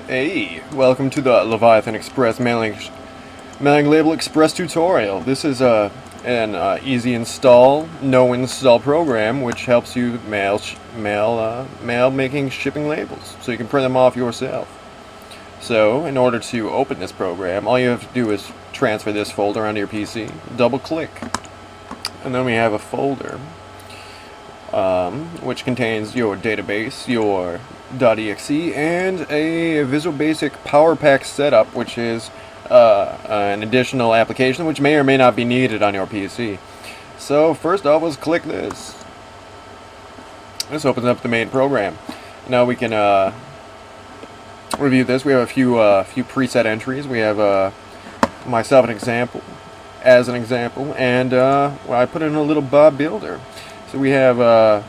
Hey, welcome to the Leviathan Express mailing label express tutorial. This is an easy install, no install program which helps you mail making shipping labels, so you can print them off yourself. So, in order to open this program, all you have to do is transfer this folder onto your PC, double click, and then we have a folder which contains your database, your .exe, and a Visual Basic Power Pack setup, which is an additional application which may or may not be needed on your PC. So first off, let's click this. This opens up the main program. Now we can review this. We have a few preset entries. We have myself as an example, and I put in a little Bob Builder. So we have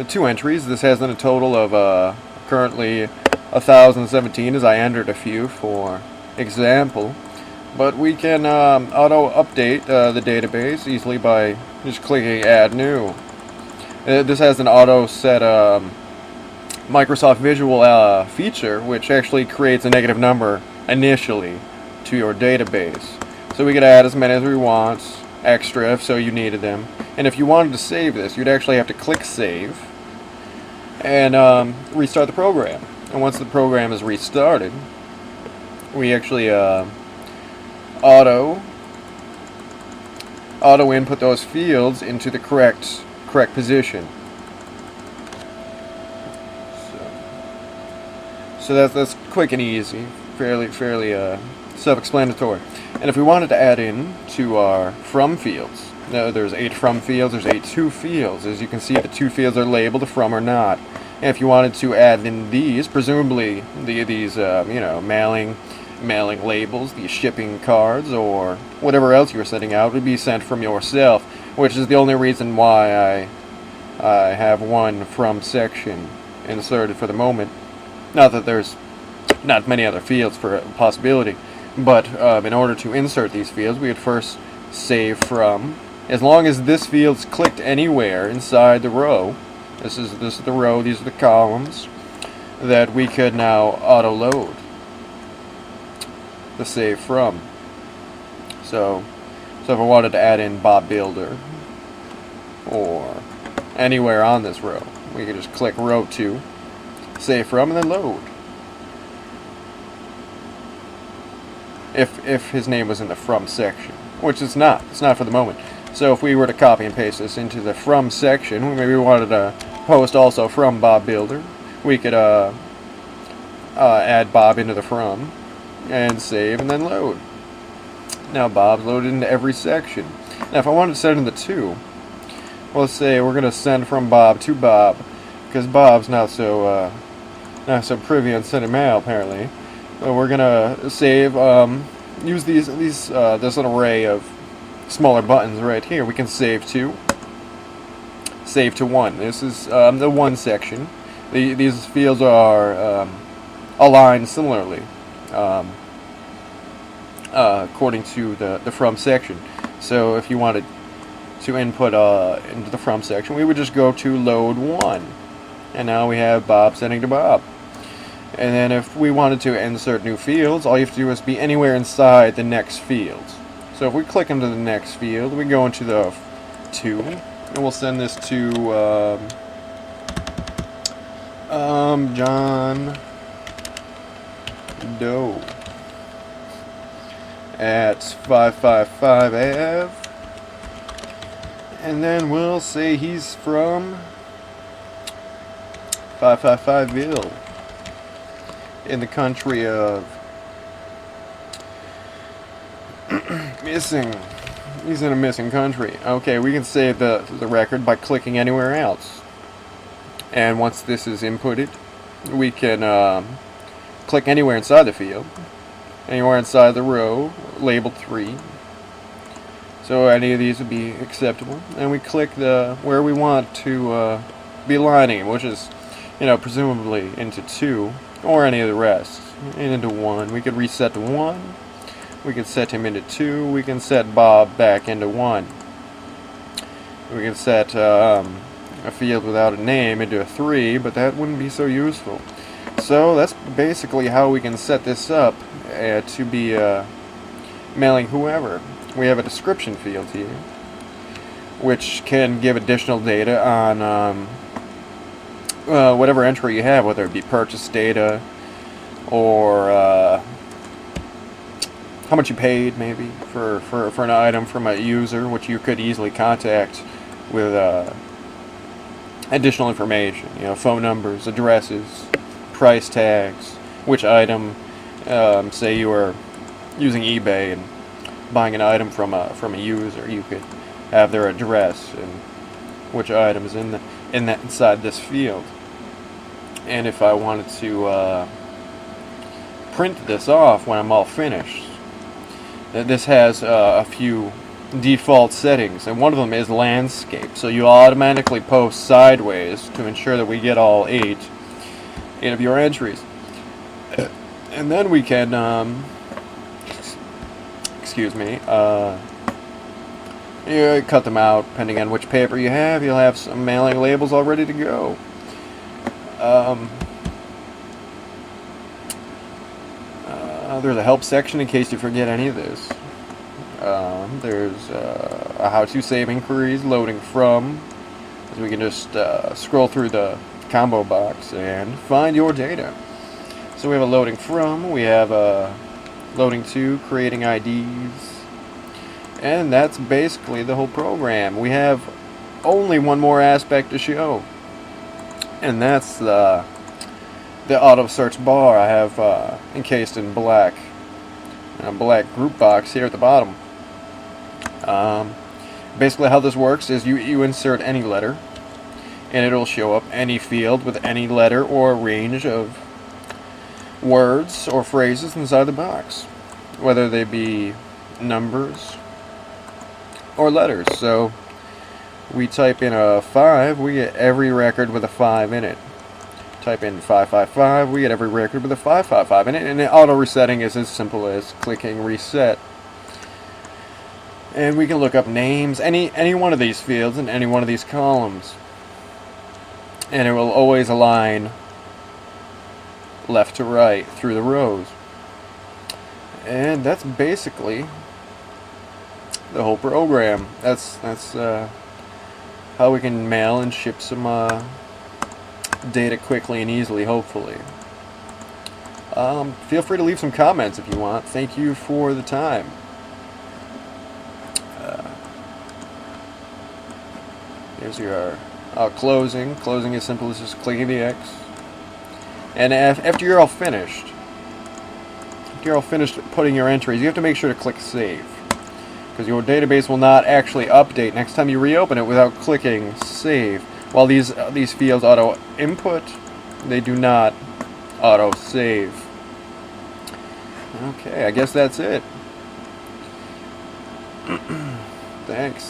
two entries. This has a total of currently 1,017 as I entered a few for example. But we can auto-update the database easily by just clicking Add New. This has an auto-set Microsoft Visual feature which actually creates a negative number initially to your database. So we could add as many as we want, extra if so you needed them. And if you wanted to save this, you'd actually have to click Save and restart the program. And once the program is restarted, we actually auto input those fields into the correct position. So that's quick and easy, fairly self-explanatory. And if we wanted to add in to our from fields, there's 8 from fields, there's 8 to fields. As you can see, the 2 fields are labeled from or not. And if you wanted to add in these, presumably these mailing labels, these shipping cards, or whatever else you were sending out, would be sent from yourself, which is the only reason why I have one from section inserted for the moment. Not that there's not many other fields for a possibility, but in order to insert these fields, we would first save from. As long as this field's clicked anywhere inside the row, this is the row, these are the columns, that we could now auto-load the save from. So if I wanted to add in Bob Builder or anywhere on this row, we could just click row 2, save from, and then load. If his name was in the from section, which it's not for the moment. So if we were to copy and paste this into the from section, maybe we wanted to post also from Bob Builder, we could add Bob into the from and save and then load. Now Bob's loaded into every section. Now if I wanted to send in the 2, well, let's say we're going to send from Bob to Bob, because Bob's not so privy on sending mail apparently. So we're gonna save, use this little array of smaller buttons right here. We can save to 1. This is the 1 section. These fields are aligned similarly according to the from section. So if you wanted to input into the from section, we would just go to load 1, and now we have Bob sending to Bob. And then if we wanted to insert new fields, all you have to do is be anywhere inside the next field. So if we click into the next field, we go into the 2, and we'll send this to John Doe at 555 Ave. And then we'll say he's from 555ville. In the country of missing. He's in a missing country. Okay, we can save the record by clicking anywhere else. And once this is inputted, we can click anywhere inside the field, anywhere inside the row labeled 3. So any of these would be acceptable. And we click where we want to be aligning, which is, presumably into 2. Or any of the rest, and into 1. We could reset to 1. We could set him into 2. We can set Bob back into 1. We can set a field without a name into a 3, but that wouldn't be so useful. So that's basically how we can set this up to be mailing whoever. We have a description field here, which can give additional data on whatever entry you have, whether it be purchase data or how much you paid, maybe, for an item from a user, which you could easily contact with additional information, phone numbers, addresses, price tags, which item. Say you were using eBay and buying an item from a user, you could have their address and which item is inside this field. And if I wanted to print this off when I'm all finished, this has a few default settings, and one of them is landscape. So you automatically post sideways to ensure that we get all eight of your entries. And then we can, excuse me, you cut them out depending on which paper you have. You'll have some mailing labels all ready to go. There's a help section in case you forget any of this. There's a how-to save inquiries, loading from, so we can just scroll through the combo box and find your data. So we have a loading from, we have a loading to, creating IDs, and that's basically the whole program. We have only one more aspect to show, and that's the auto search bar I have encased in black, and a black group box here at the bottom. Basically how this works is you insert any letter, and it'll show up any field with any letter or range of words or phrases inside the box, whether they be numbers or letters. So we type in a 5, we get every record with a 5 in it. Type in 555, we get every record with a 555 in it, and the auto resetting is as simple as clicking reset. And we can look up names, any one of these fields in any one of these columns, and it will always align left to right through the rows. And that's basically the whole program. That's how we can mail and ship some data quickly and easily, hopefully. Feel free to leave some comments if you want. Thank you for the time. Here's your closing. Closing is simple as just clicking the X. And after you're all finished, putting your entries, you have to make sure to click save, because your database will not actually update next time you reopen it without clicking save. While these fields auto input, they do not auto save. Okay, I guess that's it. Thanks.